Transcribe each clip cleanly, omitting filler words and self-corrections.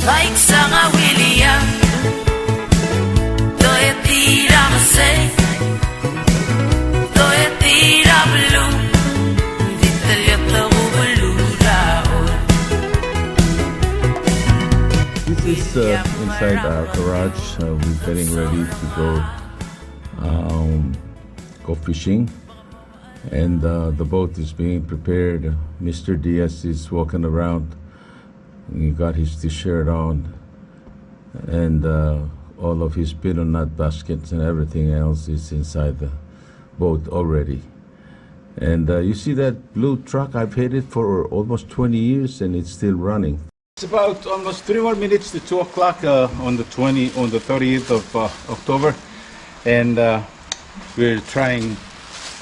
like Sanga William, do you tira masay, do you tira blue, vitalita bubuluraon. This is inside our garage. We're getting ready to go fishing, and the boat is being prepared. Mr. Diaz is walking around. He got his t-shirt on, and all of his peanut nut baskets and everything else is inside the boat already. And you see that blue truck? I've had it for almost 20 years, and it's still running. It's about almost 3 more minutes to 2 o'clock on the 30th of October, and we're trying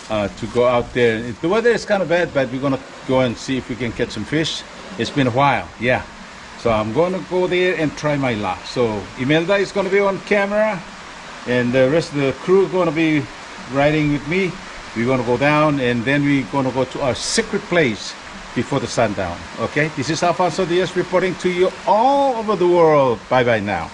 to go out there. The weather is kind of bad, but we're gonna go and see if we can catch some fish. It's been a while, yeah. So I'm gonna go there and try my luck. So Imelda is gonna be on camera, and the rest of the crew is gonna be riding with me. We're gonna go down, and then we're gonna go to our secret place before the sundown. Okay, this is Alfonso Diaz reporting to you all over the world. Bye bye now.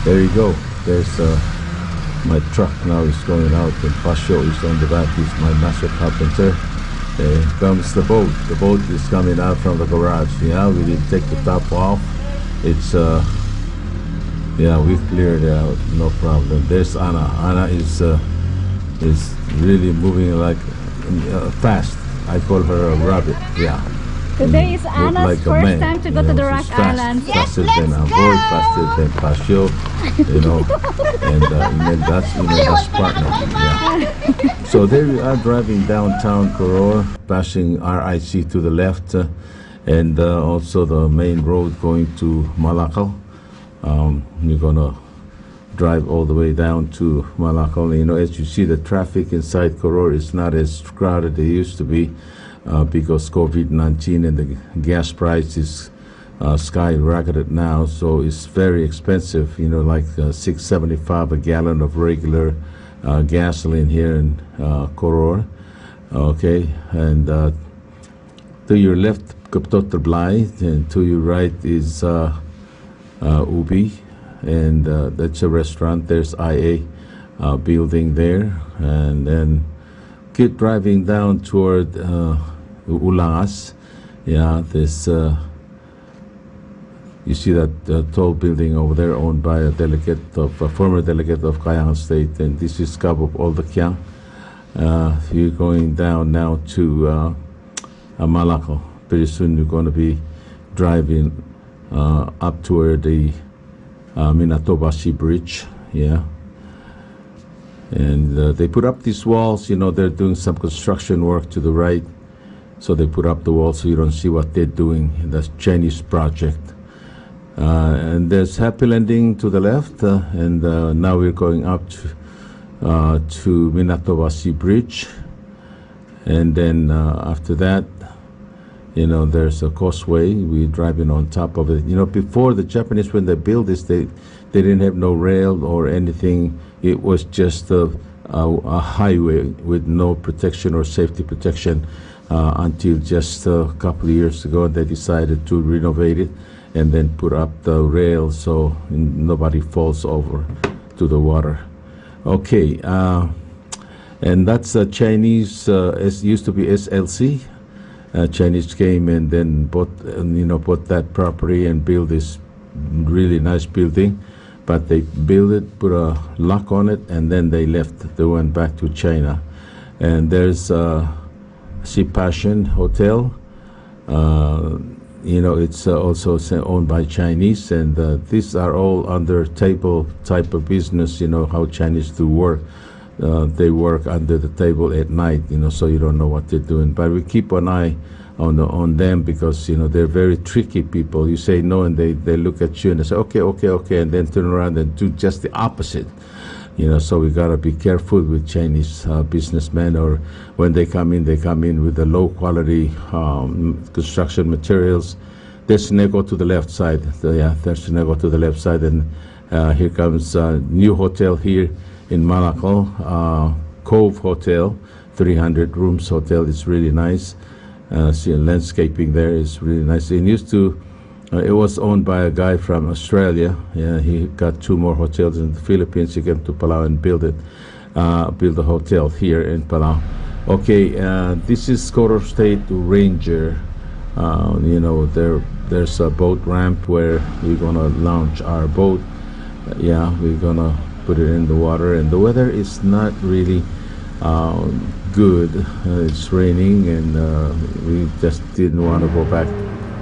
There you go. There's my truck now is going out, and Pasho is on the back. He's my master carpenter. There comes the boat. The boat is coming out from the garage. Yeah, we didn't take the top off. It's yeah, we cleared it out, no problem. There's Anna. Anna is really moving like fast. I call her a rabbit. Yeah. Today is Anna's like first time to go to the Rock Islands. Faster than Avoid, faster than Pasio, you know, and that's Imelda's partner. Yeah. So there we are driving downtown Koror, passing RIC to the left, and also the main road going to Malacca. You're gonna drive all the way down to Malacca. You know, as you see, the traffic inside Koror is not as crowded as it used to be. Because COVID-19 and the gas price is skyrocketed now, so it's very expensive. You know, like $6.75 a gallon of regular gasoline here in Koror. Okay, and to your left, Kaptotter Blai, and to your right is Ubi, and that's a restaurant. There's IA building there, and then keep driving down toward Ulangas. Yeah, this you see that tall building over there owned by a former delegate of Kayangan State, and this is Cabo Oldakyang. You're going down now to Malacca. Pretty soon you're going to be driving up toward the Minatobashi Bridge. Yeah. And they put up these walls. You know, they're doing some construction work to the right, so they put up the walls so you don't see what they're doing. That's Chinese project. And there's Happy Landing to the left, and now we're going up to Minatobashi Bridge, and then after that, you know, there's a causeway. We're driving on top of it. You know, before the Japanese, when they built this, they didn't have no rail or anything. It was just a highway with no protection or safety protection until just a couple of years ago. They decided to renovate it and then put up the rail so nobody falls over to the water. Okay, and that's Chinese. It used to be SLC. Chinese came and then bought that property and built this really nice building. But they built it, put a lock on it, and then they left. They went back to China. And there's Sea Passion Hotel. You know, it's also owned by Chinese, and these are all under table type of business. You know how Chinese do work. They work under the table at night, you know, so you don't know what they're doing. But we keep an eye on them because, you know, they're very tricky people. You say no, and they look at you and they say, okay, and then turn around and do just the opposite. So we gotta be careful with Chinese businessmen, or when they come in with the low quality construction materials. There's Nego to the left side. There's Nego to the left side, and here comes a new hotel here in Malacca, Cove Hotel, 300 rooms hotel. It's really nice. See, landscaping there is really nice. It was owned by a guy from Australia. Yeah, he got 2 more hotels in the Philippines. He came to Palau and built a hotel here in Palau. Okay, this is Koror State Ranger. There's a boat ramp where we're gonna launch our boat. We're gonna put it in the water, and the weather is not really good. It's raining, and we just didn't want to go back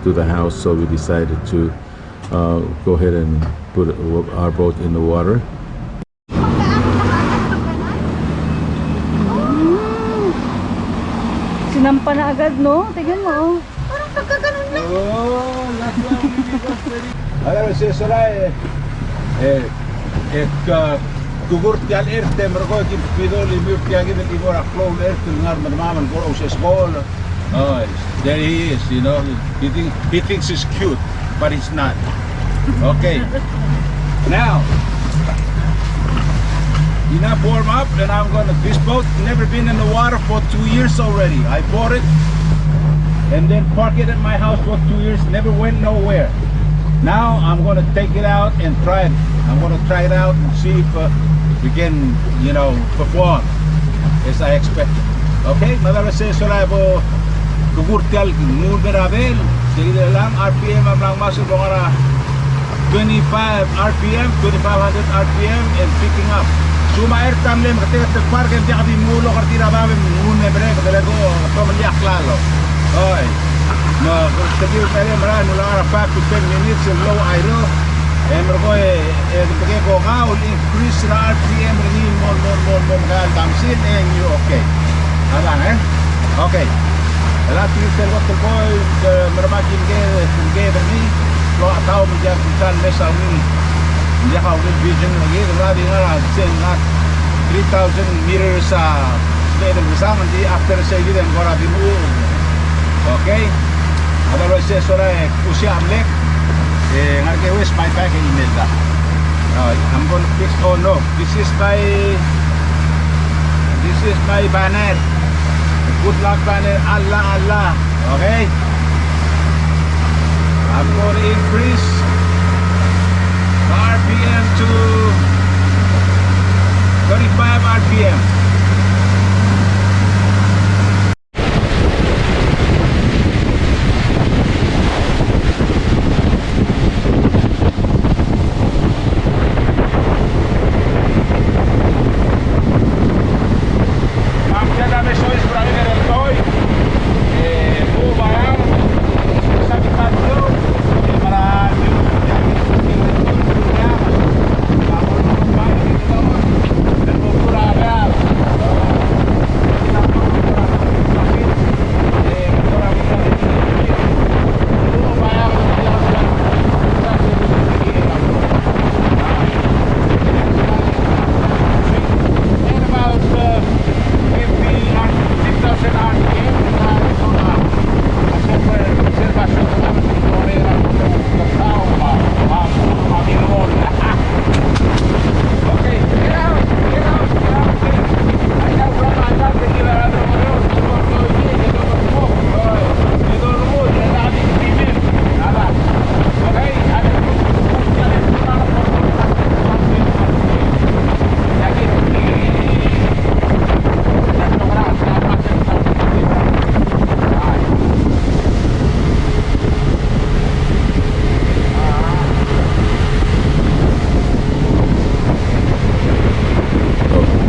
to the house, so we decided to go ahead and put our boat in the water. Sinampa na agad, no? Tingnan mo, oh. Parang pagkaganon lang. Alam mo, Solay, gugurtial erte, mergo, pidol, imur, tiagin, at ibor, aklong erte, ngar, madamaman, go, sa small. Oh, there he is, he thinks he's cute, but he's not. Okay. Now, enough warm up, and this boat never been in the water for 2 years already. I bought it and then parked it at my house for 2 years, never went nowhere. Now I'm gonna take it out and try it. I'm gonna try it out and see if we can, perform as I expected. Okay, madame se solabo gugurtial moon berabel, sige lang RPM ang masuk mga 25 RPM, 2500 RPM and picking up. Suma air tamlem ketika terpark yang dia di mulo kartira babe moon mebre kadalago pamaliak lalo. Oy. Ma kasi kaya maran mula 5 to 10 minutes in low idle. Mergo bigay ko nga increase na RPM rin more kaya damsin and you okay. Alang Okay. Alam tinisel ko boy mermagin ke berni lo atau menjadi kan mesal ni. Dia kau vision lagi berarti ngara sen 3000 meters beda besar nanti after saya gitu yang gora di mu. Okay. Otherwise saya sore usia amlek ngarke wes my back email dah. I'm going to fix. Oh no, this is my banner. Good luck banner. Allah. Okay. I'm going to increase RPM to 35 RPM.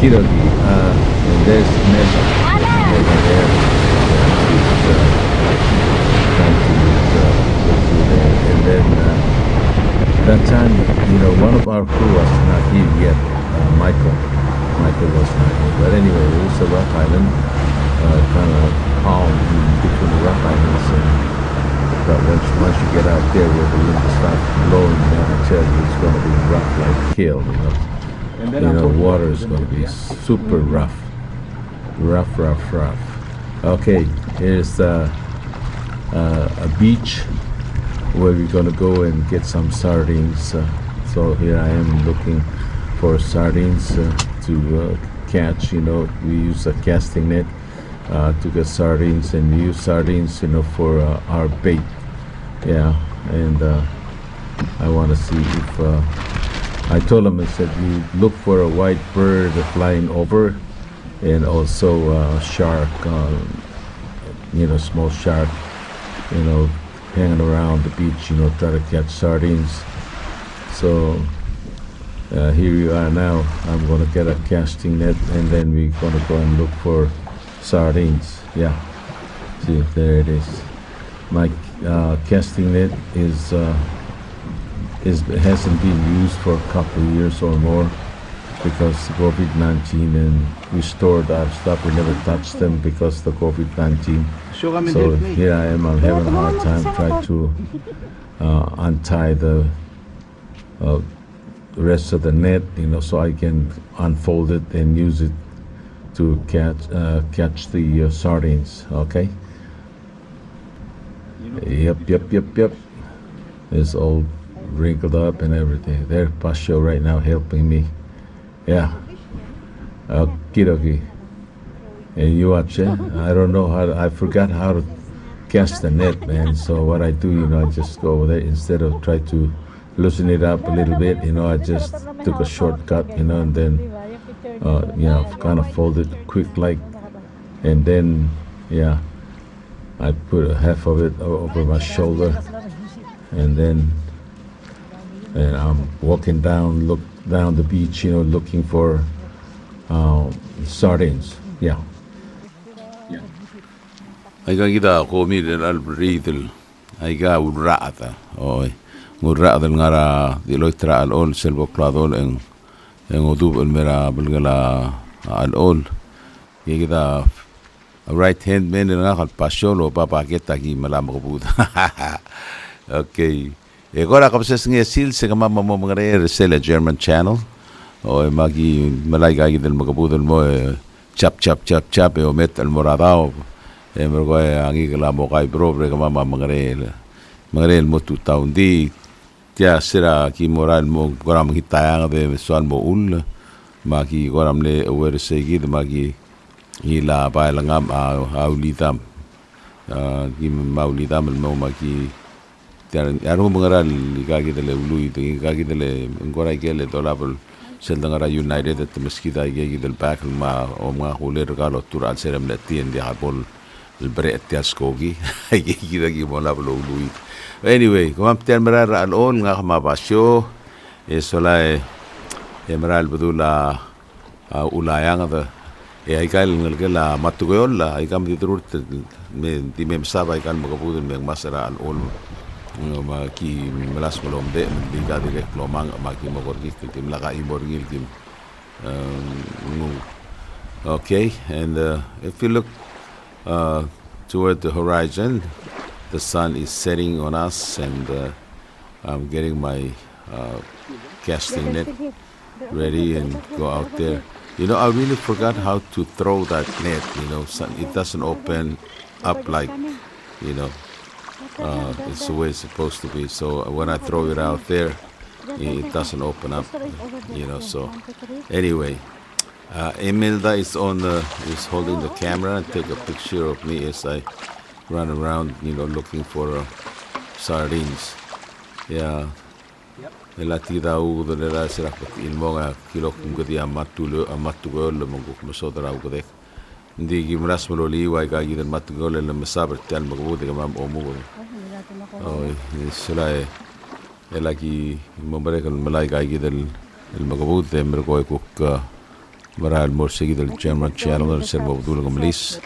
And there's Nessa over there. And then that time, one of our crew was not here yet. Michael was not here. But anyway, it was a rock island, kind of calm in between the rock islands. But once you get out there where the wind starts blowing, I tell you, it's going to be rough like hell. And then you I'm know, going water is going to be super rough. Rough. Okay, here's a beach where we're going to go and get some sardines. So here I am looking for sardines to catch. You know, we use a casting net to get sardines, and we use sardines, you know, for our bait. Yeah, and I want to see if I told him, I said, you look for a white bird flying over, and also shark, you know, small shark, you know, hanging around the beach, you know, try to catch sardines. So here you are now. I'm going to get a casting net, and then we're going to go and look for sardines. Yeah, see, there it is. My casting net hasn't been used for a couple of years or more because COVID-19, and we stored our stuff. We never touched them because of the COVID-19. So here I am. I'm having a hard time trying to untie the rest of the net, you know, so I can unfold it and use it to catch the sardines. Okay. Yep. It's all wrinkled up and everything. There, Pasho right now helping me. Yeah. Okie. And you watch it. I don't know I forgot how to cast the net, man. So what I do, you know, I just go over there instead of try to loosen it up a little bit. You know, I just took a shortcut, you know, and then you know, kind of fold it quick like, and then yeah, I put half of it over my shoulder, and then I'm walking down the beach, you know, looking for sardines. Yeah. Aiga kita komi del albritel aiga urrata oi urrata ngara diloitra al ol selbo kladol en udub el mera belgala al ol kita right hand man nga kal pasolo papa kita ki malam ko okay agora kapses nge sil se kama mo mangare resela German channel oi magi malay gagi del magabudol mo chap e omet al moradao mergo angi la mo kai probre kama mangare mo tu taundi tia sera ki moral mo goram hitayang de soal mo ul magi goram le over segid magi ila bailangam aulitam ki maulitam mo magi tia aro mangaral gagi de le ului de gagi de le ngorai gele dolabel seldangara united at meskita gagi del back ma o ma huler galo tural serem le tien de habol el bret tiaskogi gagi de mola ului. Anyway, kumam tiyan meral alon nga kamabasyo esolay meral bedula ulayang da ay kal ngalgala matugol la ay kam diturut me di mem saba ay kan magabudon meg masara alon maki melas molomde diga direk lomang maki magorgi kim laka imorgil kim okay, and if you look toward the horizon, the sun is setting on us, and I'm getting my casting net ready and go out there. You know, I really forgot how to throw that net. You know, it doesn't open up like, you know, it's the way it's supposed to be. So when I throw it out there, it doesn't open up. You know, so anyway, Imelda is is holding the camera and take a picture of me as I run around, you know, looking for sardines. Yeah. Elati daw dala sira ilmo nga kilo kung gadi amatulo amatugol monguk masodra ko dek. Hindi gimras mo liway ka gidan matugol le masaber tan magbuti ka mam omo. Oh, sila elaki mombare kan malay ka gidan el magbuti mergo kuk maral mor seguido el German channel ser mabdulo kamlis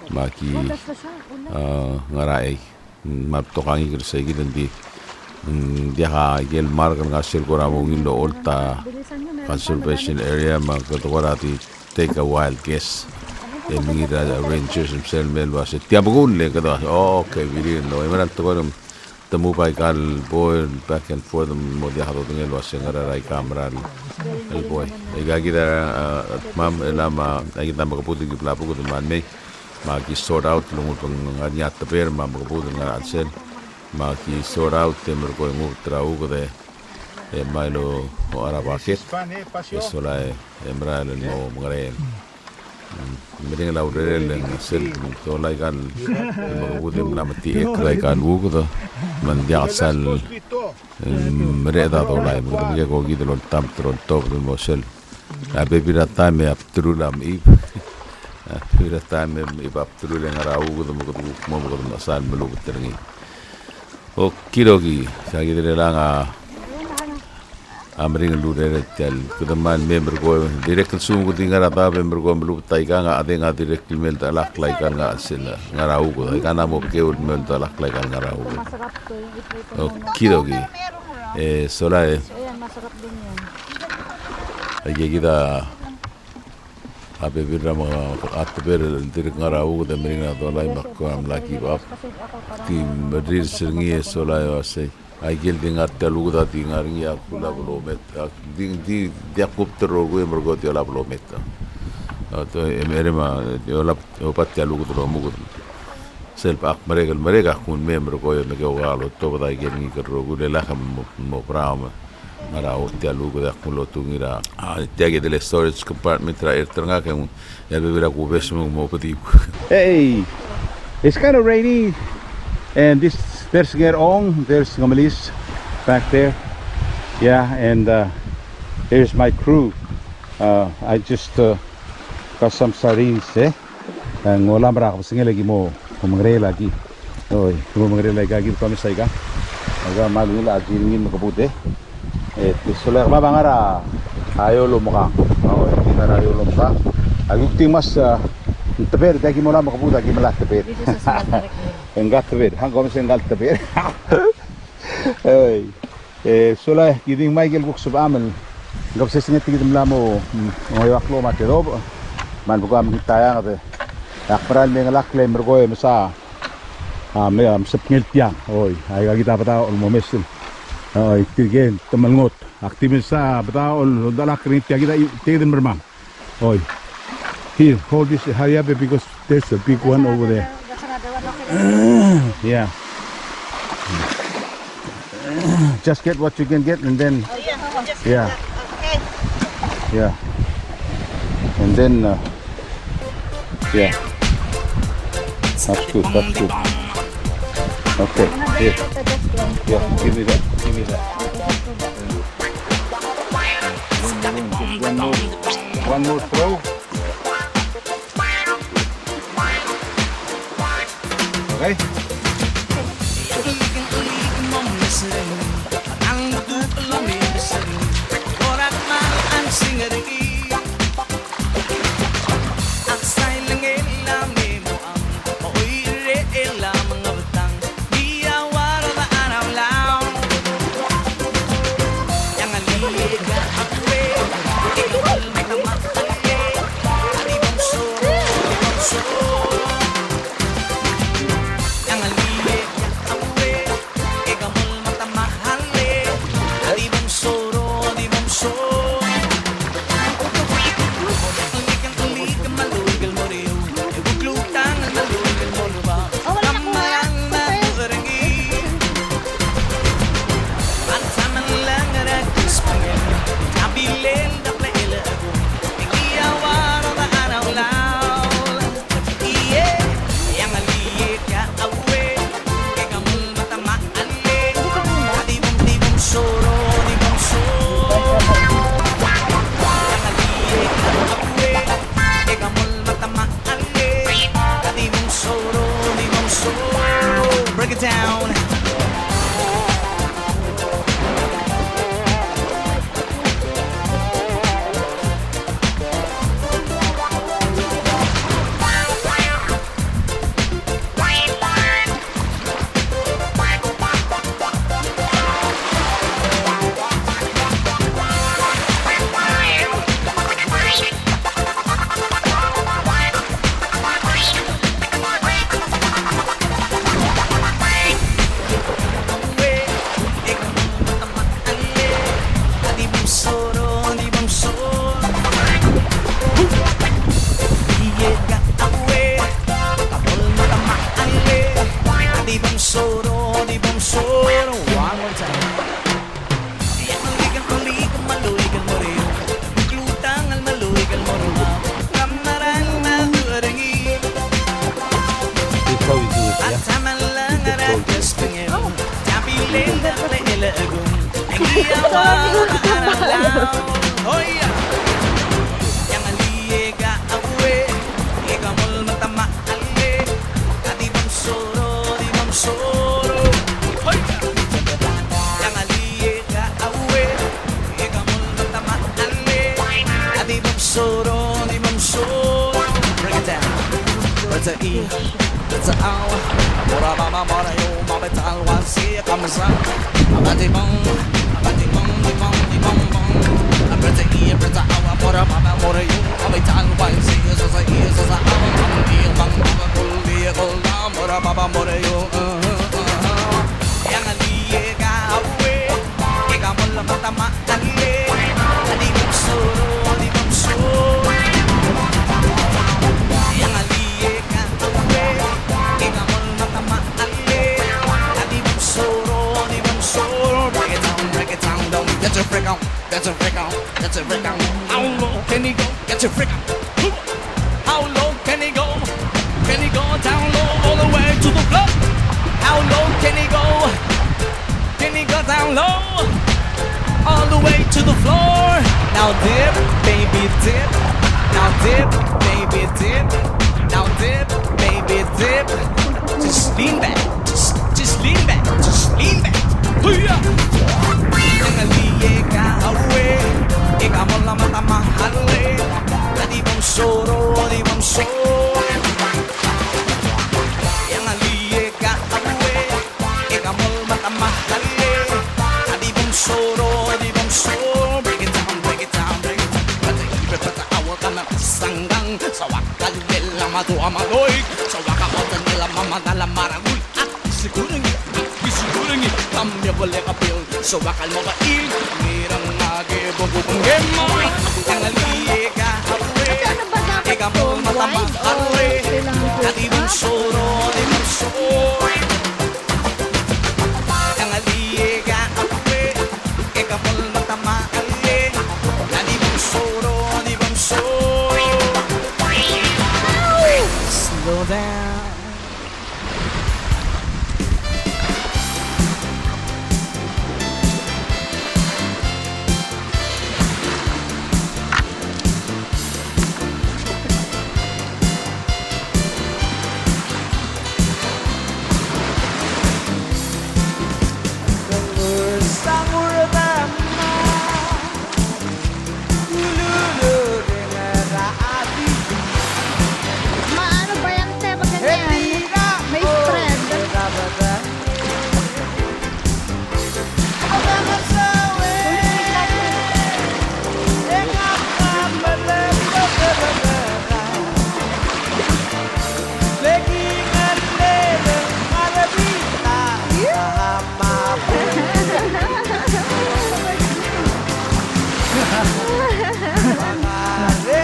maki ngarai maptokangi ker seguido di dia gel markan ngasir koramo ngilo olta conservation area magkatwarati take a wild guess and mingira rangers himself mel was tiabugul le kada okay we didn't know eman to korum temu pai kal boy back and forth mo dia hado dengan luas yang ada rai kamera el boy ega kita mam elama kita makaputi di pelapu ko man me maki sort out lungu penganyat teper mam makaputi ngan asen maki sort out temer ko ngu trau ko de mailo o ara paket eso la emral no mangare Mending lau rel yang sel to lai kan makaputi mati ek lai kan ko to man dia sal mereda to lai makaputi ko gitu lon tam tron top mo sel abe bira time ap trulam ip bira time ip ap trulang arau ko to mo ko masal melu terni o kirogi sagi de langa amring lu de tel kedeman member ko direct sum ko tinggal ata member ko melu tai ka nga ade nga direct email ta lak lai kan nga sila ngarau ko kana mo ke ul mel ta lak lai kan ngarau ko Masarap to yung itlito o na. kirogi sola So, ayan, masarap din yan. ay kita abe birra mga at ber direct ngarau ko de mering na to lai makko am laki bab Kasi ako parang ti merir serngi sola yo say ay gel dingat talu da tingar ngi akula blomet di jakub tero go emergo ti ala blomet to emerema yola opat talu go mu go self ak mereka kun member ko yo nego galo to da gel ngi kero go de la kam mo prama mara o talu go da kulo tungira tege de storage compartment tra ertranga ke ya bebera ko besmo mo pati Hey, it's kind of rainy, and there's Gerong, there's Ngamalis back there. Yeah, and here's my crew. I just got some sardines, and wala mara ako singe lagi mo mangre lagi. Oy, mangre lagi kami sa iga. Aga malu lagi ngin makabuti. Solar mabangara ayo lo muka. Oy, tingara ayo lo muka. Agukting mas teper dagi mo na makabuti dagi malat teper. dito sa small direct. Enggak teber, hang kami enggak teber. Hey, sola giding Michael buk subamal. Gab sa singet gidim lamo ngoyak lo matedo. Man bugam hitaya ngate. Akparal me ngalak le mergoy masa. Me am sepngel tiang. Oy, ay kita pata ol momesul. Oy, tigen temalngot. Aktivis sa pata ol dalak rin tiang kita tigen mermam. Oy. Here, hold this, hurry up because there's a big one over there. Yeah. Just get what you can get and then yeah. Yeah. And then yeah. That's good. That's good. Okay. Here. Yeah. Give me that. Give me that. One more throw. Okay. Break it down. soro, di bom soro. One more time. Yang maligan, maluigan mo rin. Lutang al maluigan mo rin. Kamarang malurangi. This is how you do it, At yeah? taman lang ang pengin. Tapiling na ilaagong. Ang iyawa maarang lao. Oh yeah. Yang aliga awe. Ikamol matama ale. Di bom soro, di bom soro. Oh yeah. Yang aliga awe. Ikamol matama ale. Di bom soro, di bom soro. Break it down. Let's eat. Let's out. Mora mama mora yo mama talwan si kamsa. Abati bong, di bong, di bong bong. Abati i abati awa mora mama mora yo mama talwan si sa awa mama di bang mama kulli kulna mora mama mora yo. Yang aliye ka awe, ikamol matama ale. Di bong soro, di bong soro. Yang aliye ka awe, ikamol matama ale. Di bong soro, di bong soro. Break it down, don't get your freak on, get your freak on, get your freak on. How low can he go? Get your freak on. How low can he go? Can he go down low all the way to the floor? How low can he go? Can he go down low all the way to the floor? Now dip, baby dip. Now dip, baby dip. Now dip, baby dip. Just lean back, just lean back, just lean back. Hoo-yah! Yang aliye ka awe, ikamol na matamahali. Di bong soro, di bong soro. Yang aliye ka awe, ikamol matamahali. Di bong soro, di bong soro. Break it down, break it down, break it down. Pata awa ka na sanggang. Sa wakal nila matu amaloy. Sa wakal nila mamadala maragul. At sigurangi, sigurangi. Kami boleh kapil. Sa wakal mo kail. Mirang age bububong gemo. Yang aliye ka awe, ikamol matamahali. Di bong soro, di bong soro. Yang aliye ka awe, ikamol matamahali. Di bong soro, di bong soro. Slow down. Maano ba yan, te? Pag ganyan? May spread.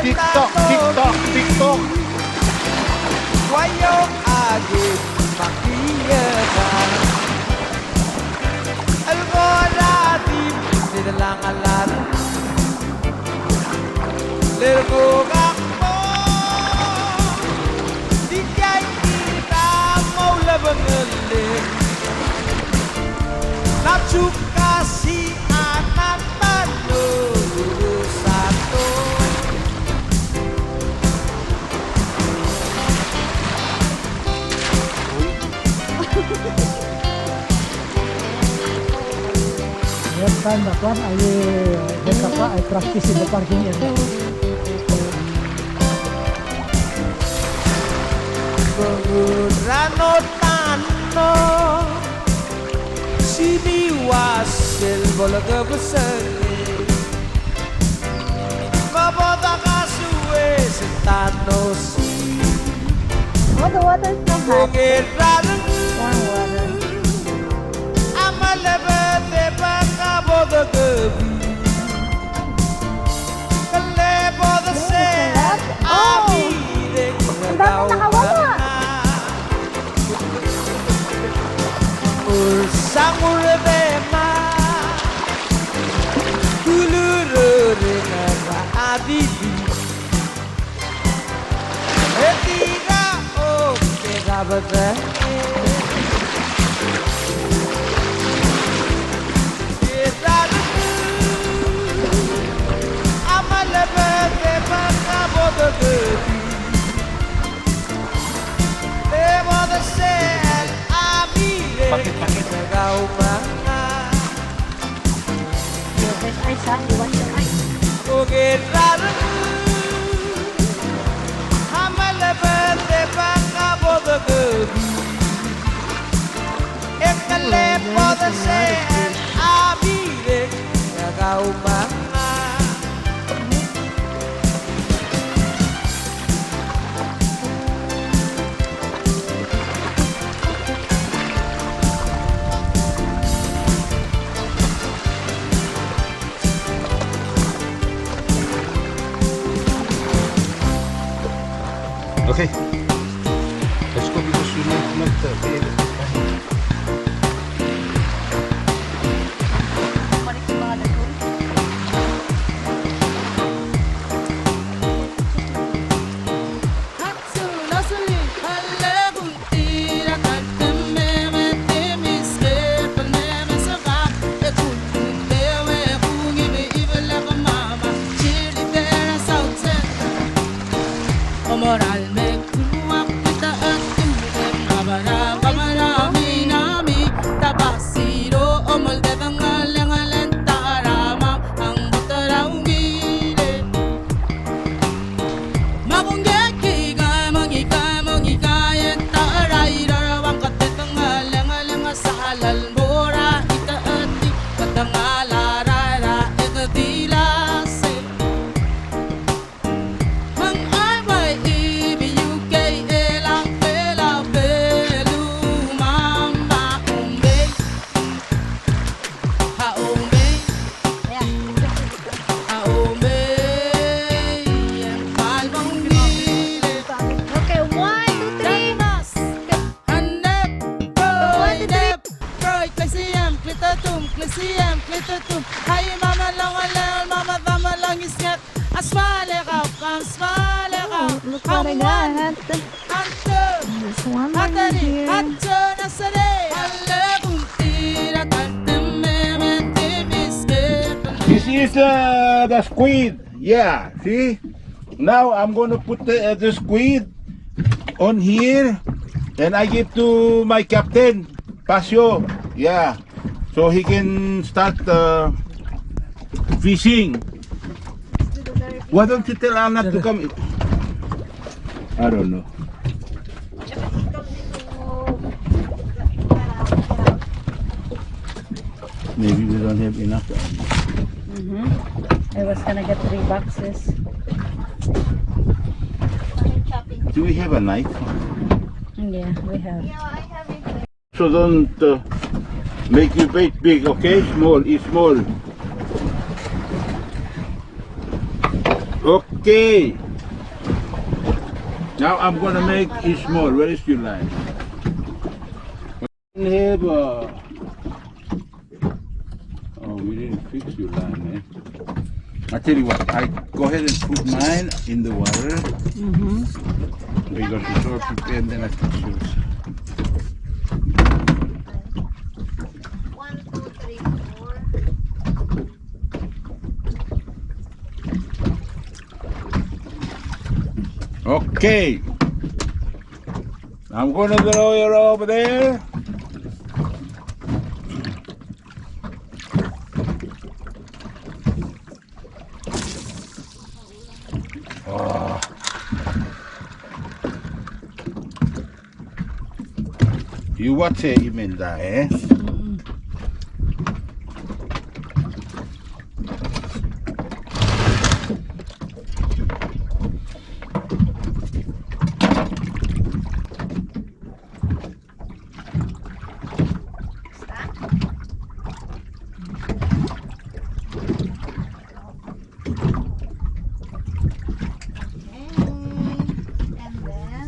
TikTok, TikTok, TikTok. Wayong agit makiyagan Algoradim sinalangalan Lergogak mo Di kay kita mau labangalin Natsuka si anak manurusan to Next time that one, I practice in the parking area. Rano tano siniwasil bolaga besali Maboda kasuwe setano si Oh, the water is so hot. Pengiraran Warm water. amalabete baka boda gabi Kalebo da se abi Ang dami nakawala. Sang-ur-be-ma Kuluru-re-na-ra-abibi Etiga-o-tega-ba-ba Amalebe-be-ba-ka-bo-de-be-bi Debo-de-ser amire Nagaw-ma-nga Your eyes, ha? You want your eyes? Ugerrarı Hamalebe-be-ba-ka-bo-de-be-bi Ekale-bo-de-ser amire Nagaw-ma-nga Okay. Let's go because we need not be able to find. Balik yung mga dagol. Moral me kuak kita atim kabara kabara minami tabasiro omol de bangalang alentarama ang butarang gile magungeki mangika taray rawang katet bangalang salal mora itaati katangalarara ekadilase Okay, 1, 2, 3. Hay mama lang alel mama mama lang isnyak asfale ka Look what I got. This one right here. This is the squid. Yeah, see? Now I'm going to put the squid on here and I give to my captain, Pasio. Yeah, so he can start fishing. Why don't you tell Anna to come? I don't know. Maybe we don't have enough. I was gonna get 3 boxes. Do we have a knife? Yeah, we have. So don't make your bait big, okay? Small, eat small. Okay. Now I'm gonna make it small. Where is your line? We have oh, we didn't fix your line, eh? I tell you what, I go ahead and put mine in the water. Because it's all prepared and then I fix yours. 1, 2, 3, 4. Okay. I'm gonna throw it over there. Oh. You watch it, Imelda, eh? And then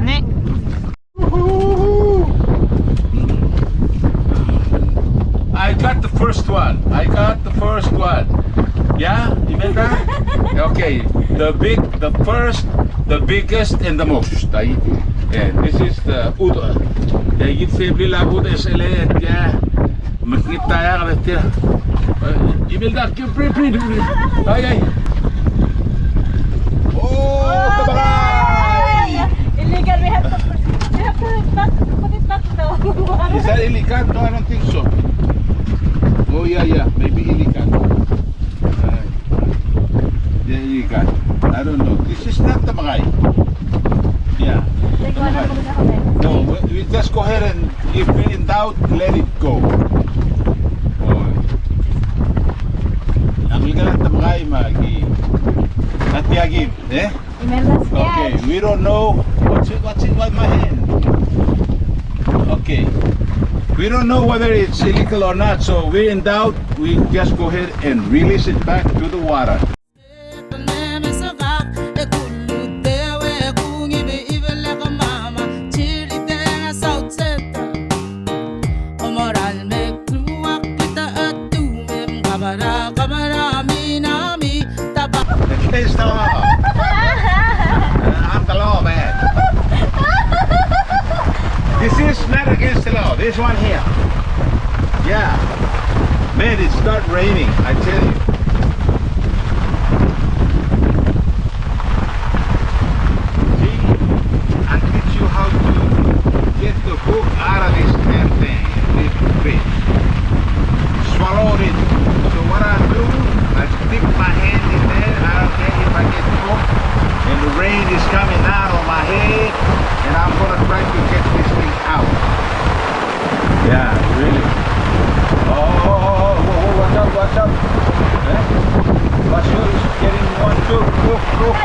네. I got the first one. Yeah, Imelda? Okay, the first, the biggest, and the most. Yeah, this is the Udo. Yeah, you say Lila Udo is yeah. Makita ya kaya. Imelda, pre. Ay. Oh, tabaray! Illegal. We have to put it back now. Is that illegal? No, I don't think so. Oh yeah, maybe illegal. Yeah, illegal. I don't know. This is not tamagay. Yeah. No, we just go ahead and if we're in doubt, let it go. Oh. Ang legal ng tamagay, magi. Natiyagin, eh? Okay, we don't know. What's it with my hand? Okay. We don't know whether it's illegal or not, so we're in doubt, we just go ahead and release it back to the water. Against the law. I'm the law, man. This is not against the law. This one here. Yeah. Man, it started raining, I tell you. See? I teach you how to get the hook out of this damn thing with fish. Swallow it. So what I do, I stick my hand in there. I don't care if I get hooked and the rain is coming down on my head, and I'm gonna try to get this thing out. Yeah, really. Oh, watch out. Eh? Watch out, it's getting one, two, look.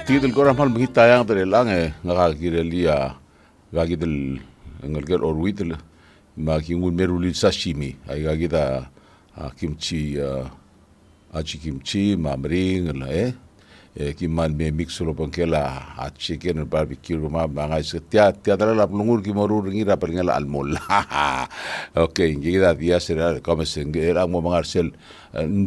Tidil ko ramal mangitayang dali lang ngakakirelia gagidel ngalgel orwitel makingun meruli sashimi ay gagita kimchi achi kimchi mamring kiman me mixro pangkela chicken and barbecue ma mga tia dala la lungur ki morur ngira pangela almol. Okay, gida dia será como se era mo mangarsel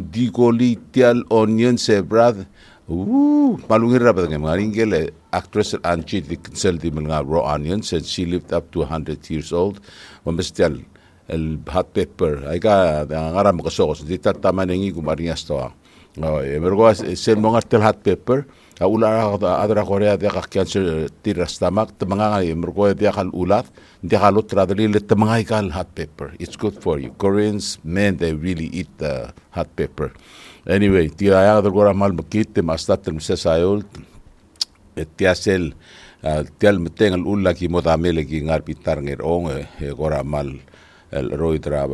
digoli tial onion se brad. Malungir rapat ng mga ringgel actress Angie Dickinson di mga raw onions and she lived up to 100 years old. Mambestial el hot pepper ay ka ngaram ko sokos di tatama nengi kumarias to. Mergo sel mga tel hot pepper ular adra korea dia ka cancer tira stomach mga mergo dia kal ulat dia kalot radli let mga kal hot pepper. It's good for you. Koreans men they really eat hot pepper. Anyway, tira ya der gora mal makit te mastat tem sesayol tiasel tial meteng al ulla ki modamele ki ngar pitar ngerong gora mal el roidra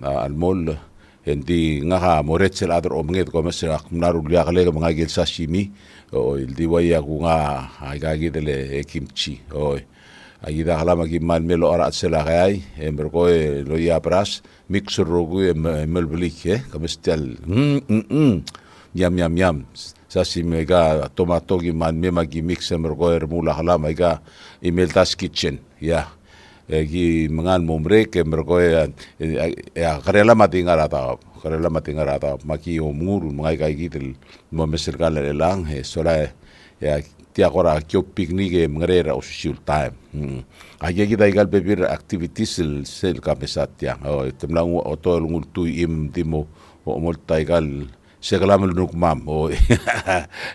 al mol hindi nga moretsel adro omnget ko mesra naru liakle mga gil sashimi o il diwaya ku nga ay gidele kimchi o ay da hala magi mal melo ara sela kay emberko lo ya pras mixer rogu melblik kamestel yam sashimi ga tomato gi man me magi mixer merko mula hala maiga imeltas kitchen ya gi mangan momre ke merko ya karela matingara ta maki umur mga kay gitil mo mesir kala lang sola ya tia kora kyo picnic e ngrera o siul time aya kita igal bebir activities sel kamesat tia o temlang o to ngul tu im timo o molta igal segalam nukmam o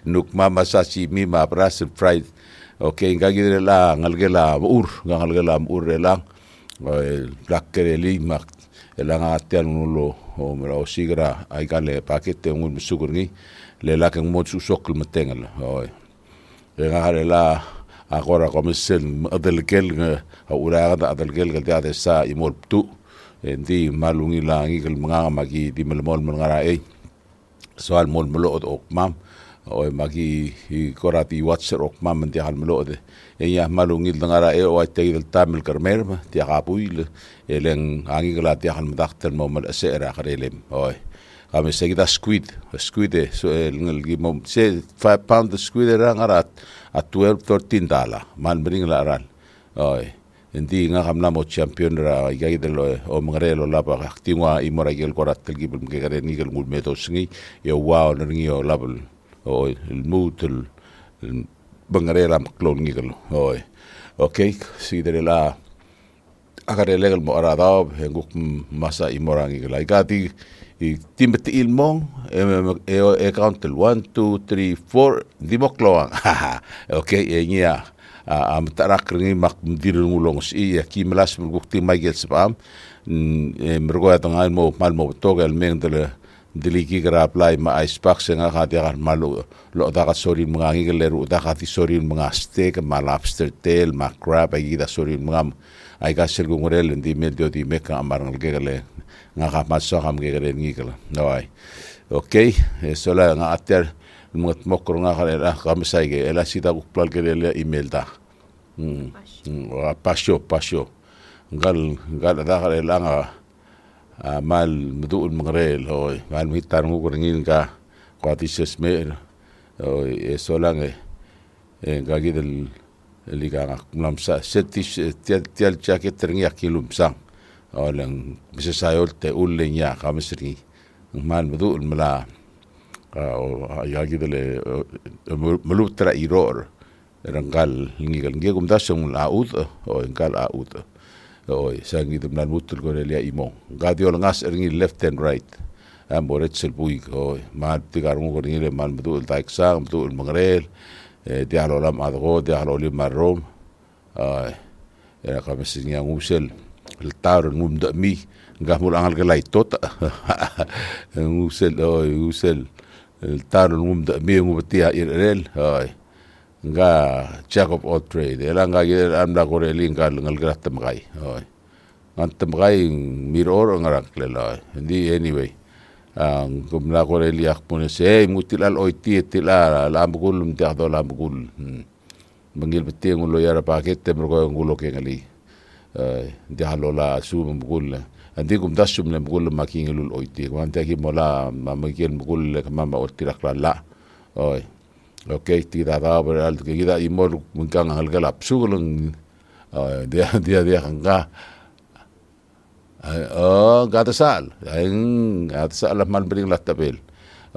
nukmam asasi mi ma pras fried okay ngagi la ngalgela ur la blakkere limak elanga atian nulo o mera o sigra aikale pakete ngul musukurni le la kang mod susok metengal oi nga hala agora komisen adelkel ura adelkel gal sa imol tu endi malungi langi gal mga magi di malmol mga e soal mol molo ok mam o magi korati watcher ok mam di hal molo de ya malungi ngara e o tay del tamil karmer ti akapuil eleng angi gal ti hal madakter mo mal asera kharelem oi kami segida squid so el gimom se 5 pound the squid rangarat at $12-13 man bring la ran oi hindi nga kamla mo champion ra igay delo o mangrelo la pa tingwa imora gel korat tel gibel mgere ni gel ngul meto singi yo wow ngi yo label o el mutul bangrela klon ngi gel oi okay si de la agare legal mo arada nguk masa imora ngi gel igati i timbat ilmong e countel 1 2 3 4 dimokloang okay nya am tarak ringi mak dirul ngulong si ki melas bukti magel spam mergo atangan mo mal mo togel meng deliki gra apply ma ice pack nga khati gar malu lo da ka sorin mga ngileru da khati sorin mga steak ma lobster tail ma crab ay da sorin mga ay ka sel gungurel ndi medio di meka amarang gegale nga ka maso kam gegale ngikala noy okay sola nga ater mga mokro nga kala kamisay ge ela sita ku plal gele email da pasyo gal da kala nga mal mduul mangrel hoy mal mitar mo kuringin ka kwati sesmer hoy sola nge gagidel liga lamsa setis tial jacket tringi akilumsang lang misasayol te ulenya kamisri mal mduul mala gagidel malutra iror ranggal ngigal ngegum dasong laud o ngal aud oi sangi de nan mutul ko lelia imo gadio langas ringi left and right am boret sel buig oi ma tigar mo ringi le man mudul taik sang mudul mangrel dia lam adgo dia lim marom ai era ka mesinga ngusel el tar ngum da mi gamul angal gelai tot ngusel el tar ngum da mi ngubatia irel ai nga Jacob all trade ela nga am da koreli ngal grat tamgai oi an tamgai miror ngarak lela hindi anyway ang kumla koreli ak pun se mutilal oiti tila lambugul mtia do lambugul mangil beti ngulo yara paket temro ngulo ke ngali dia halola su mugul andi kum dasum le mugul makingilul oiti wante ki mola mamagil mugul mama otirak la oi okay tira da beral que gida imor mungkang halgal absugulung dia hanga gata sal gata sal mal bring la tabel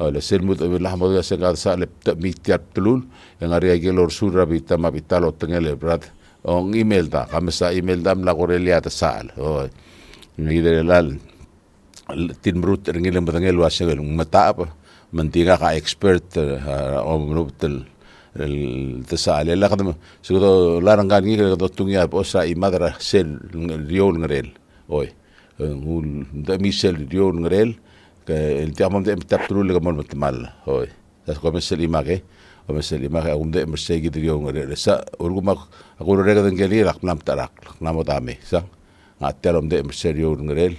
la selmut la hamad ya gata sal mitiat tulul yang ari gelor sura bitama bitalo tengele brat ong email da kamsa email dam la korelia ta sal ngide lal tinbrut ngilem batangel wasel mata apa منتيجا كا expert او منوبتل التسال لا قدم سو لا رنغاني كدو تونيا بوسا اي مادرا سيل ريول نغريل اوي نقول ده ميسل ريول نغريل التيامم ده بتابترو لغا مول متمال اوي das como se limage o se limage um de mersegi de rيول نغريل sa urguma اقول ريغا دنجلي لا نام تراك نام دامي sa اتلم ده mersegi ريول نغريل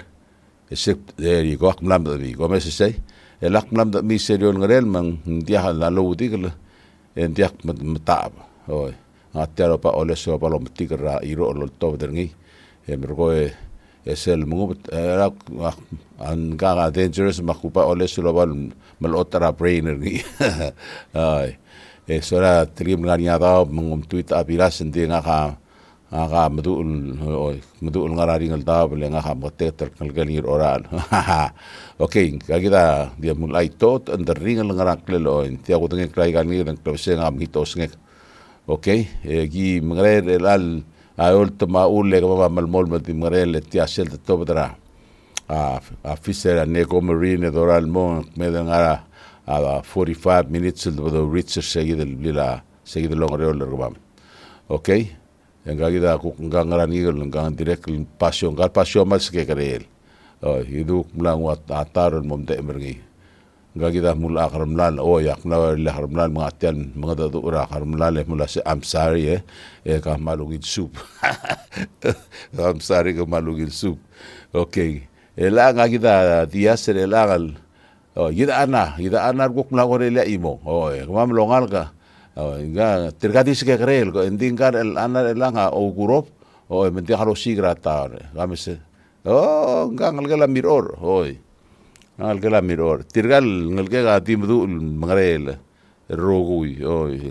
except there you go نام دامي como se say elak nam da mi seriol ngrel mang dia la lo digel en dia matab oi atero pa ole so pa lo mtigra iro lo to derngi mergo esel mungu an gaga dangerous makupa ole so lo mal otra brainer ngi ai esora trim ngania da mungum tweet apiras ndi nga mudul ngarari ngal da bele nga moteter kal galir oral okay kagida dia mulai tot under ring ngal ngarak lelo tia ko tenge krai gan ngi dan klose ngam hitos ngek Okay, gi mangre elal ayol tama ule kama malmol mati mangre le tiasel to bedra. A fisher and Neko Marine Doral Mon Medangara 45 minutes to the richer seguida lila seguida long reol. Okay, and Gagida Gangaran Eagle and Gang direct passion, got passion mas que careel. You do lang what atar and mom de emergi. Gagida mula karamlan, yak na laharamlan mga atian, mga dadura karamlan, mula si I'm sorry, ka malugid soup. I'm sorry, ka malugid soup. Okay. Elang kita tias elangal ida ana guk na gore le imo kamam longal ka nga tergati se krel ko endingar el ana elanga o gurop menti halo sigra ta gamise nga ngalgala miror ngalgala miror tirgal ngalga timdu mangrel rogui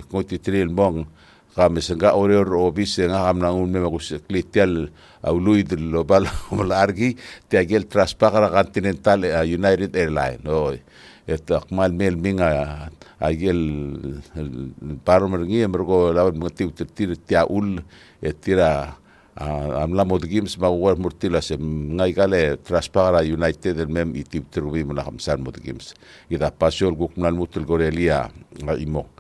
ko titril mong kamis nga oreo obis nga hamna un me magus klitial auluid lo bal argi tiagel transpara continental United Airline et akmal mel minga agel parmer ngi mergo lawan mati tir tiaul et tira amla modgims ma war murtila se ngai kale transpara United mem itip trubi mala khamsan modgims ida pasol guknal mutul gorelia imo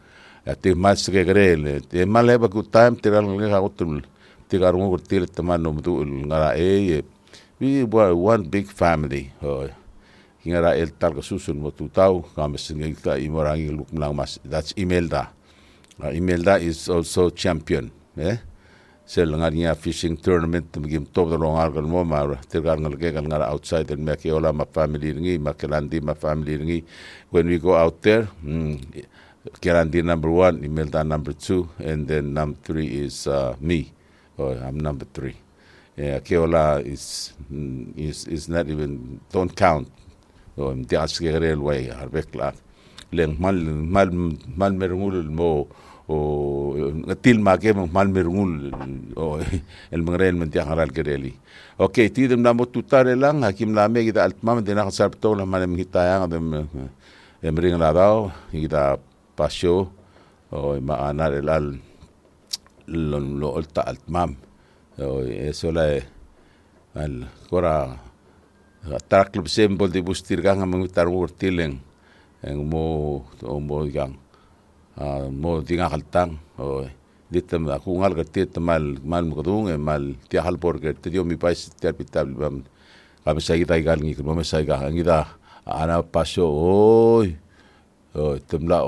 te mas que grele te male ba good time te gal nga utul te garungo kurtil tamano mutu ngara we were one big family ngara el tal susun mutu tau kames ngita imorangi lukmlang mas that's Imelda is also champion sel ngariya fishing tournament mgim top the long argal mo mar te gal ngalge gal ngara outside and make ola ma family ngi makelandi ma family ngi when we go out there Kerandi number 1, Imelda number 2, and then number 3 is me. I'm number 3. Keola is not even, don't count. Mtias kerel way arbekla. Leng mal merungul mo til make mal merungul el mangrel mentias ngaral kereli. Okay, tidem na mo tutare lang hakim lame kita altmam de na sarpto la manem hitayang dem emring la daw kita pasyo maanar elal lo alta altmam eso la al kora tarak club symbol di bustir gang mangitar urtileng en mo gang mo dinga kaltang ditam aku ngal kertit mal mukadung mal tiahal borger tidio mi pais tiar pitab bam kami saya kita igal ngi mo saya ga ngida ana pasyo temla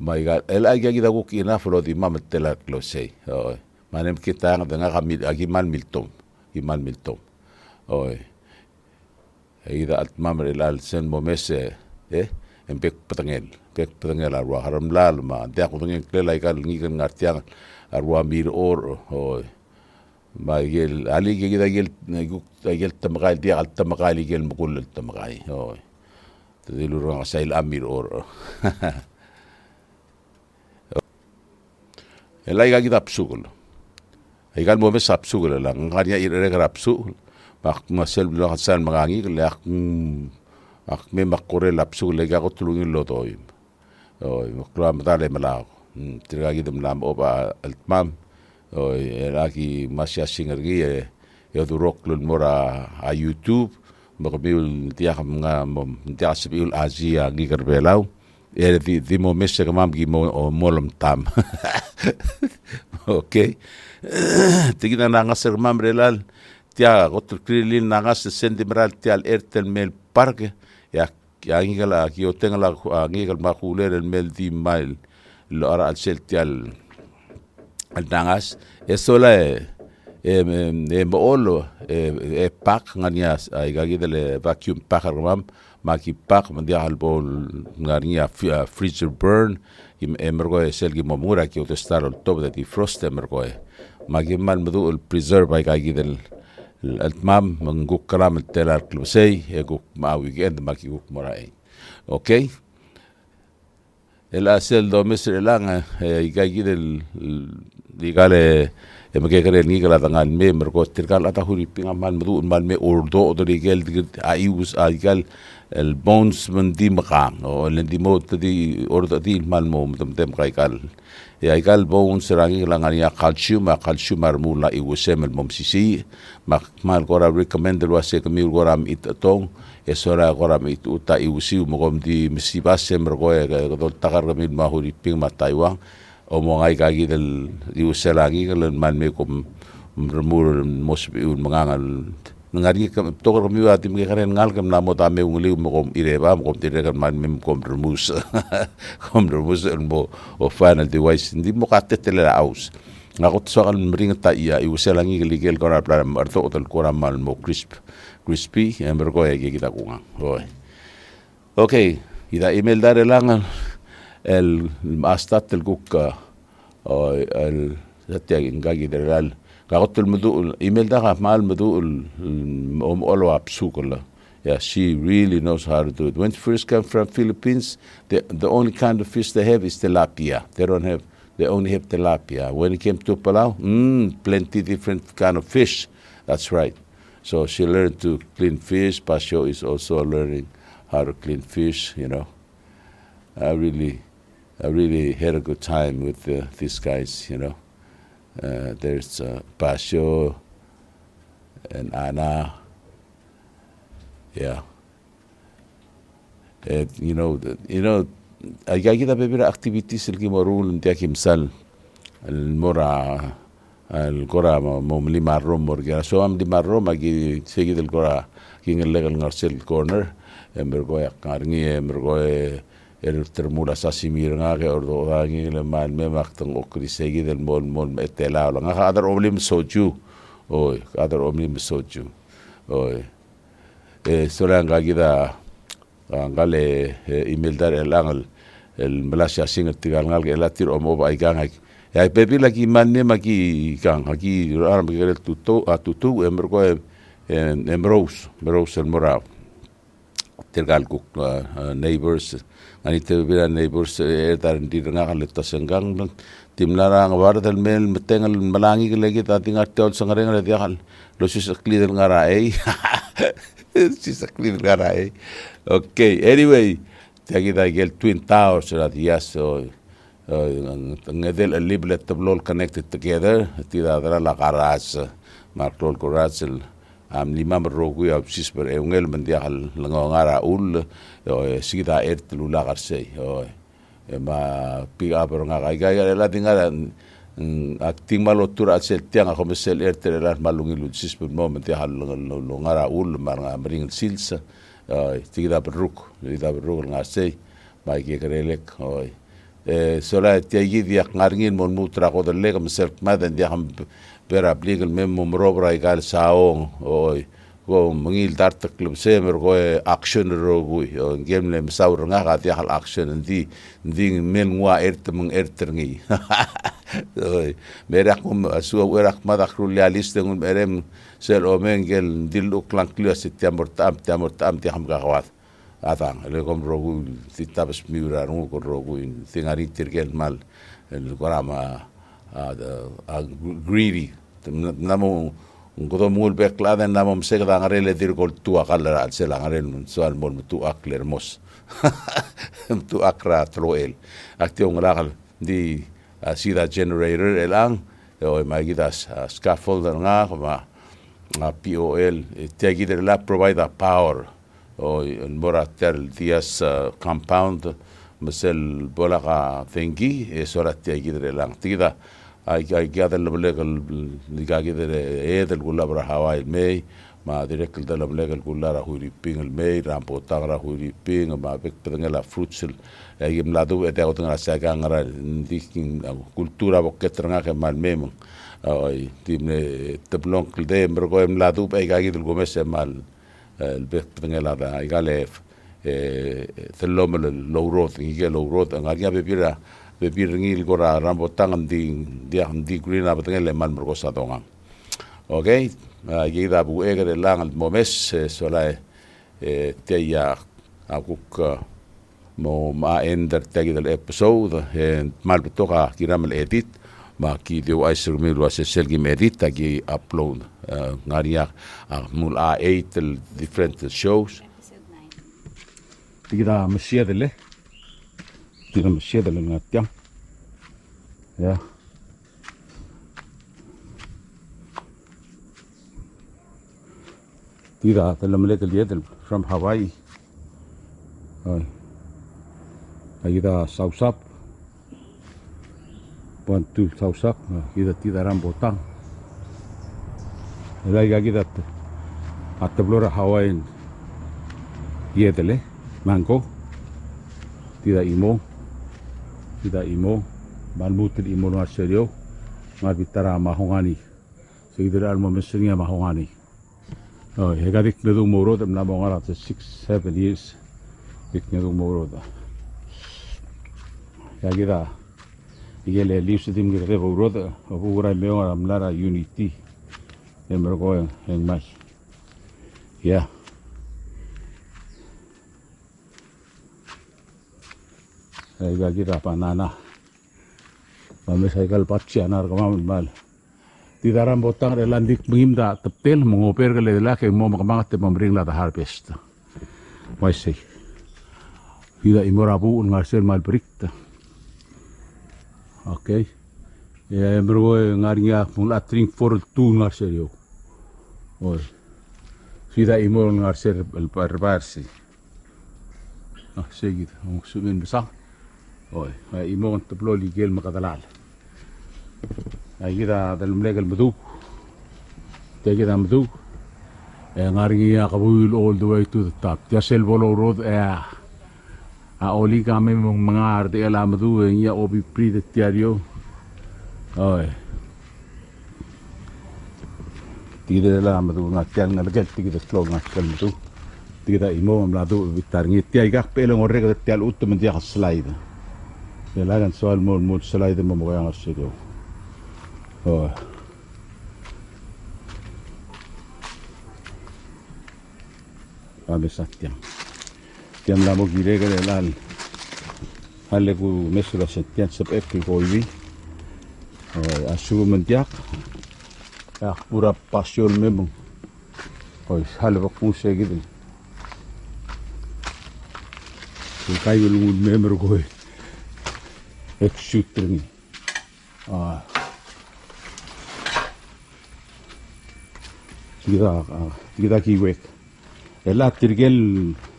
my god el ay gida ko kina flo di mam tela close manem kita nga kamil agimal miltom ida at mamre lal sen momese en pek petangel arwa haram lal ma dia ko ngeng klela ikal ngikan ngartiang arwa mir or ma gel ali gida gel tamagal dia al tamagal gel mukul tamagai tadilu rong sail amir or elai ga kita psugul igal mo mes apsugul lang nganya ire rapsu mak masel lo hasan magangi lak ak me makore lapsugul ga ko tulungin lo toy makra matale malao tiragi dem lam oba altmam elaki masya singergi du roklun mora a YouTube makabiul tiak mga tiak sibiul Asia gigar belau di mo messe kamam gi molom tam okay tigina nangas kamam relal tia otro krilin nangas sentimental tial ertel mel parque ya ngigala ki otengala ngigal makuler el mel di mile lo ara al sel tial al nangas eso la moolo pak ngania ay gagidele vacuum pack ramam maki pak mandia halbol ngania freezer burn emergo selgi momura ki otestar on top de defrost emergo maki man madu el preserve ay gagidel altmam manguk karam telar klubsei guk ma weekend maki guk morai okay el asel do mesre lang ay gagidel digale magkakaroon ng kalatangan me merko tirkal ata huriping man me ordo otorigel ayus aygal el bones man di makang o lendi mo tadi ordo di man mo tem kaikal ya ikal bones rangi langan ya calcium mula iwusem el momsisi mal gora recommended wase kami goram itatong esora goram itu uta iwusi mogom di misibase merko ko takar kami mahuriping mataiwang o mo ngai kagi del iuselangi kalau man me kom remur mos un mangangal ngari kam to kami ati me karen ngal kam namo ta me ungli mo kom ireba mo kom tire kan man me kom remus mo o final device ndi mo katetele aus ngakot so kan mring ta ia iuselangi ligel kora plan arto hotel kora mal mo crispy embergo e kita kunga okay ida email dare lang el astat el kuka o el zatia ingagi deral kagotul mudu email da mal mudu olo apsukola yeah she really knows how to do it when she first came from Philippines the only kind of fish they have is tilapia they only have tilapia when it came to Palau plenty different kind of fish that's right so she learned to clean fish. Pasio is also learning how to clean fish, you know. I really had a good time with these guys, you know. There's Pasio and Ana, yeah. And, you know, agak kita beberapa aktivitas lagi marul nanti akim sal, mora, kora mau lima rom morga, so am lima rom agi segi del kora kingel legal ngarsel corner, embergoy karngi embergoy termula sasimir nga ke ordo rangi le man me maktang okri segi del mon etela nga kadar omlim soju oy kadar omlim soju oy sora nga gida ngale email dar el Malaysia singa tigal ngal ke latir omo ba igang ya pepi lagi man me maki kang aki aram ke tutu embergoy emrose el morao tergal kuk neighbors anite bira neighbors tar di nga kalita senggang timlara nga war del mel metengal malangi lagi tati nga tol sangareng la diakal lo sisakli del ngarai sisakli del ngarai okay anyway tagi gel twin towers la dias so ngedel liblet tablol connected together tida dra la garage martol garage lima merrogu ya sisper ungel mendiakal ngara ul sigita lula karsei ma piga per nga gaya la tingala acting malotur asel tiang ako mesel la malungi lu sisper moment ya ngara ul maranga mering sils sigita berruk nga sei mai ke krelek sola tiagi dia ngarngin mon mutra ko de leg mesel madan dia pera legal memo robra igal saong oy go mangil dartak club semer go action rogu gemle saur nga ga dia hal action ndi mel ngwa meng erterngi oy merak asu werak madak realist ngun berem sel omengel dil uklang klias tiamor tam ti ham gawat atang le kom rogu titabs miura ngu ko rogu tingari tirgel mal el gorama greedy namo ngoto mul beklada namo msega ngare dir gol tu akala al sela ngare soal mol tu aklermos tu akra troel aktio ngrakal di sida generator elang o magidas scaffold nga ma POL tegi der la provide a power o moratel dias compound mesel bolaka thengi esorat tegi der elang tida I gather the legal gather del gulabra Hawaii May, ma direct the legal gulara who ping May, Rampo Tara who ping, ma big pengela fruits, Yim Ladu at the Otanga Saganga, Diking Cultura Boketranga and Memo, the Blanc de Mergoem Ladu, Egagi Gomez Mal, Big Pengela, Igalef, Thelomel, low road, yellow road, and Agabira. Bebiringil gora rambo tangan di green abatengel man mergosa donga okay gida bu eger lang momes solai teya akuk mo ma ender tegi del episode en mal betoka kiram el edit ma ki deu ai ser me lo se selgi merita ki upload ngaria mul A8 different shows Tira mesia dele. Tira mesia dele ngatiang. Ya. Tira dalam mereka dia from Hawaii. Kita sausap. Bantu sausap. Kita tidak rambutang. Lagi kita atau belora Hawaii. Dia dele. Mangko, tidak imo, malmutil imo luar serio, marbitara mahongani, sekitar almo mesrinya mahongani. Oh, hegadik nedung moro, tapi nama orang itu 6-7 years, dik nedung moro dah. Ya kita, igele lius tim kita moro dah, aku kurai meong orang melara unity, yang berkoyang yang mas, ya. Saya kita panana, kami cycle patsi anar kemana mal. Tidak rambutang relandik mengimda tepel mengoper ke ledela ke mau makamang te membering la harvest. Masih. Tidak imorabu ngarsel mal berikta. Okay. Ya beroi ngarinya mula tring for tu ngarsel yo. Oh. Tidak imor ngarsel berbarsi. Ah, segit. Sumin besar. Oh, imo teplo ligel makadalal. Ay kita dalam legal beduk. Kita beduk. Ngarinya kabuil all the way to the top. Tiasel bolo road oli kami mengar de la medu ya obi pri de tiario. Oh. Tidak la medu ngatian ngalget kita slow ngatian medu. Tidak imo mladu bitar ngitiai gak pelong orrega de tial utto mendia slide. Kailangan soal mo slide mo mo kaya ngasiro. Oh. Kami satyang. Tiam lamo gire ke lal. Hale ku mesra setian sep epki koiwi. Oh, asu mendiak. Ya pura passion memang. Oh, hale ku se gitu. Kayu lu member koi. Shooting. Kita kiwek. Ela tirgel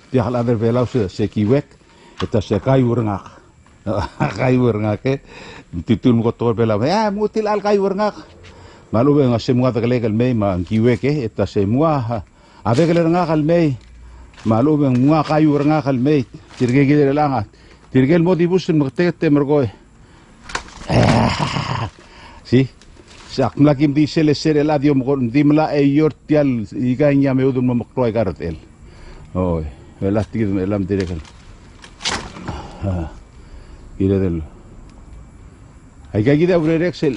tiak lader velau se kiwek. Eta se kayu rengak. Kayu rengak titul kotor velau. Ya mutil al kayu rengak. Malu bang semua terlegal mei ma kiwek eta semua. Ave gel rengak al mei. Malu bang mua kayu rengak al mei. Tirgel gel langat. Tirgel modibus mertete mergoy. Si, sak mlakim di sele la dio mo di mla e yortial iganya me udun mo kroy kartel. Oh, elasti elam direkal. Ira del. Ay gagida ure rexel.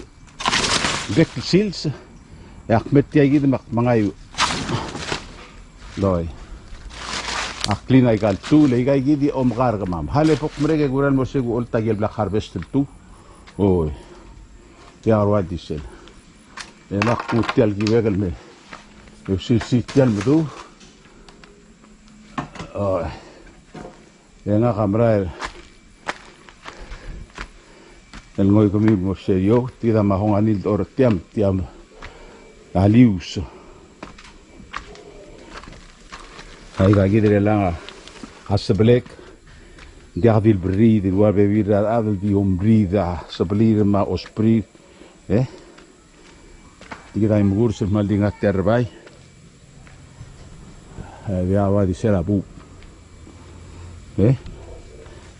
Bek sils. Akmet yagid mangayu. Loy. Aklin ay kal tu le gagidi omgar gamam. Hale pok mereka guran mo segu ol tagel black harvest tu. Oh, ya arwad disel. Enak kutil giwegal me. Si tial medu. Oh, enak kamera. El ngoy kami mo serio. Tidak mahonganil or tiam alius. Ay gagi dire lang hasblek. Diadil breed, il war bevid adel di ombrida, sablir ma osprit, Tiga im gurs mal dingat terbai. Ya wa di serabu.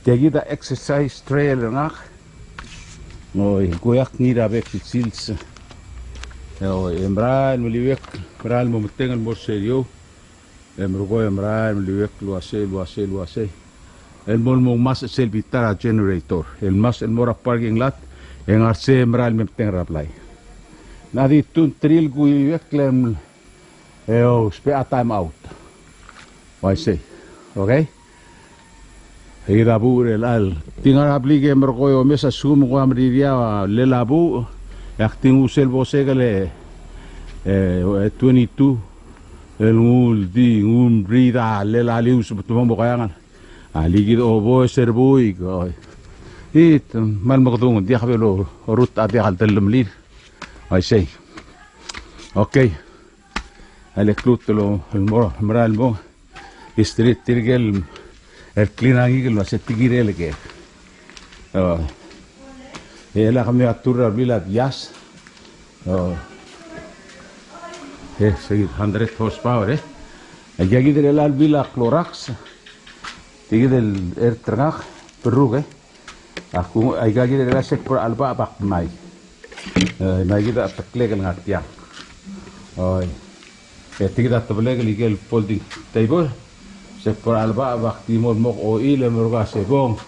Tiga exercise trail ngak. Noi goyak ngira bek sils. Embral meliwek, bral mo metengan mo serio. Emrugo embral meliwek luase. El mol mas sel bitara generator. El mas el mora parking lot. En arse embral me teng raplay. Nadi tun tril gui weklem. Spe a time out. Why say? Okay? Irabu relal. Tingar aplique merkoyo mesa sum ko amridia le labu. Yakting usel bosegale 22 el ngul di ngum brida le la lius betumang bokayangan. Aligid obo serbui ko. It mal magdung dia kabelo rut ati hal telemlir. I say. Okay. Alekluto el moro mral mo. Street tirgel el cleanagi que lo hace tigirele que. La kami aturra bilat yas. Seguir 100 horsepower. El yagi de la vila clorax. Tigir del air tragak perru. Aku ay gagi de la sek por alba bak mai. Mai kita atakle kan ngatia. Tigir atakle kan igel folding table. Sek por alba bak timol mok oil emerga sebong.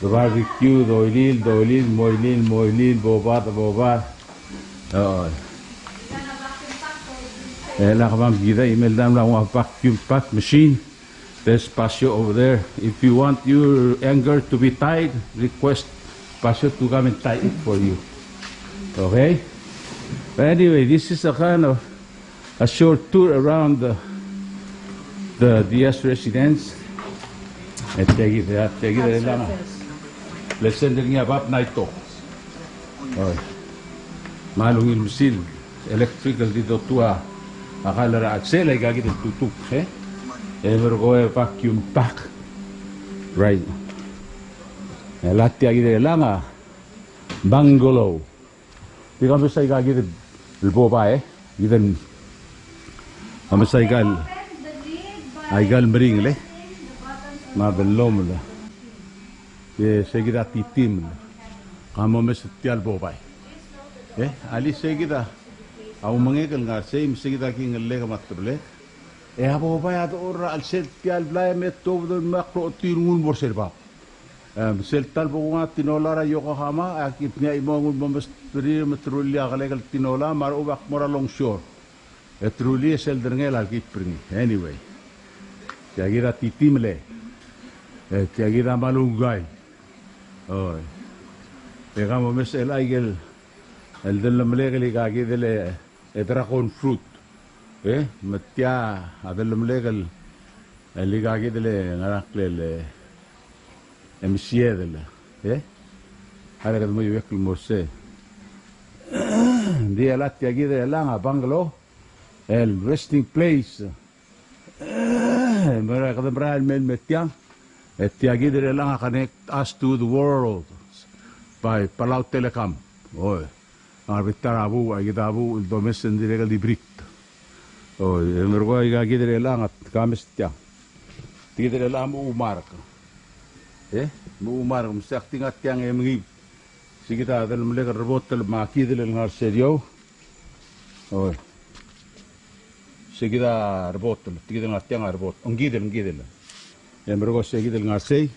Barbecue doilil moilil boba. La kamam gida email dam la one vacuum pack machine. There's Pasio over there. If you want your anger to be tied, request Pasio to come and tie it for you. Okay? But anyway, this is a kind of a short tour around the Diaz residence. And take it lang. Let's send it nga bap na ito. Malungil misil. Electrical dito tuwa. Akala ra aksel ay gagit ang tutuk. Ever go a vacuum pack. Right. Lati agi de langa. Bungalow. Di kami sa gagit boba Even kami sa ay gal mering le. Mabelom le. Seguida titim. Kamo mes tial boba. Ali seguida. Au mangekal nga same seguida king le kamatble. Abo bayad ora al set tial blay met todo makro tirun borserba. Sel talbo nga tinola ra Yokohama akip niya imong bombas tri metrulya kalegal tinola mar ubak mora long shore. Etruli sel derngel al kit pring. Anyway. Tiagira titimle. Tiagira malungay. Oy. Pegamo mes el aigel el del mlegeli gagi del dragon fruit. Matya adel mlegal el gagi del narakle el emsie del Ada kad mo yekul morse. Dia lat gagi del langa bungalow el resting place. Mara kad bral men metya tiagi del langa connect us to the world by Palau Telecom. Oy. Arbitarabu agidabu il domesen direga di Brit. Oy, emergo iga gidere langat kamestya. Tigere lam umark. Mu umark msak tingat yang emgi. Sigita dal mlega robotel makidel ngar serio. Oy. Sigita robotel tigere ngat yang robot. Ngidel. Emergo sigidel ngar sei.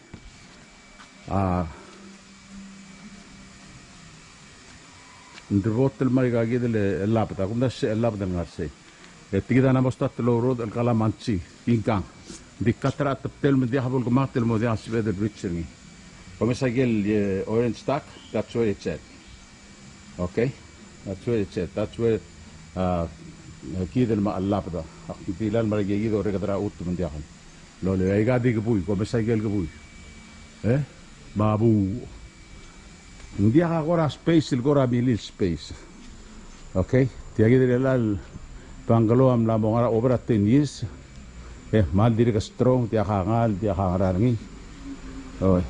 Ndrotel mai gagi dele labda kumda se labda ngarse tigida na mostat lo rod al kalamanchi ingkang di katra taptel me dia habul kumatel mo dia sbe de britching komesagel orange stack. That's where it's at. Okay, that's where it's at. That's where kidel ma labda aktilal maragi gido regadra ut men dia kan lo le ay gadi gbuy komesagel gbuy babu. Hindi akakora space, ilgora bilil space. Okay? Tiagi dire lal pangalo am lamong ara over 10 years. Mal dire ka strong, ti akangal, ti akangarangi. Okay.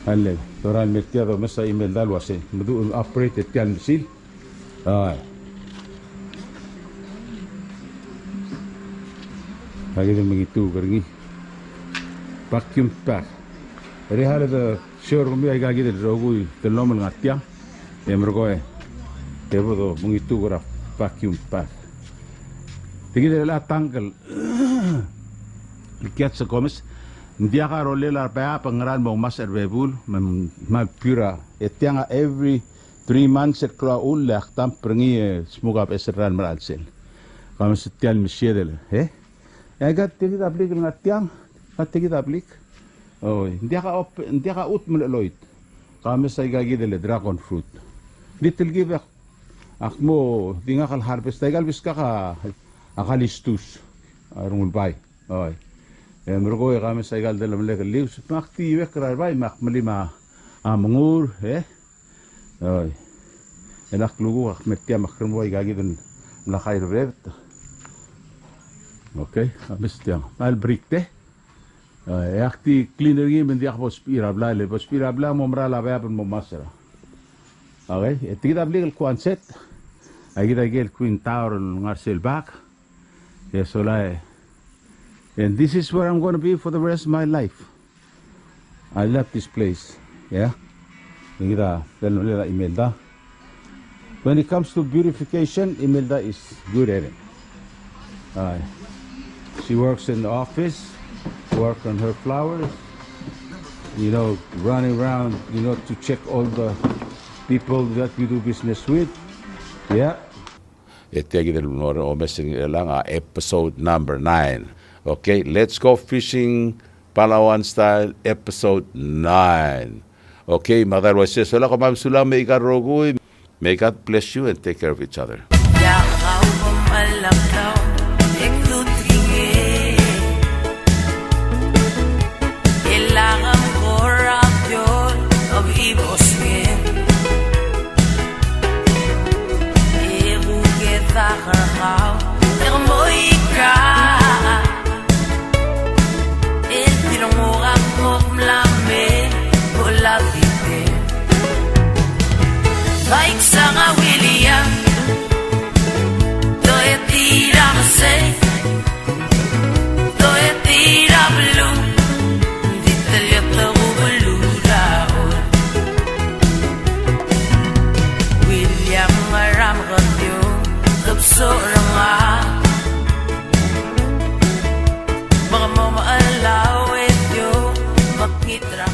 Halle, toral mertiado mesa email dalwase. Mudu operate tian sil. Ay. Lagi din mengitu karingi. Vacuum pack. Rehale the sure kami ay gagi del rogu del lomal ngatia emergoe tebo mungitu gora vacuum pack tigi de la tanggal likiat sa komes ndia ka role la pa pangaran mo maser bebul ma pura etianga every 3 months et kla ul la tam prengi smuga pesran maralsel komes tial misiedel ay gat tigi da aplik ngatia gat tigi da aplik Oh, hindi ka ut mulaloit. Kami sa igagidele dragon fruit. Little give akmo di nga kal harvest tay galbis ka akalistus. Arungul bay. Oy. Mergo kami sa igal dalam le lius makti wekra bay mak malima amangur Oy. Enak lugu akmetia makrmo igagidun lakay rebet. Okay, amis tiang. Mal brikte. Yakti cleaner game hindi ako spira bla mo mrala ba mo masera. Okay, etida legal concept. Ay kita gel Queen Tower ngarsil back. Yes, and this is where I'm going to be for the rest of my life. I love this place. Yeah. Kita nila Imelda. When it comes to beautification, Imelda is good at it. She works in the office. Work on her flowers, running around, to check all the people that we do business with. Yeah. Episode number 9. Okay, let's go fishing Palauan style, episode 9. Okay, may God bless you and take care of each other. Like Sanga William, do you think I'm safe? Do you think I'm blue? Dito lihat buluda. William maram radyo, kapso ranga. Baka mo maalaw ito, makitra.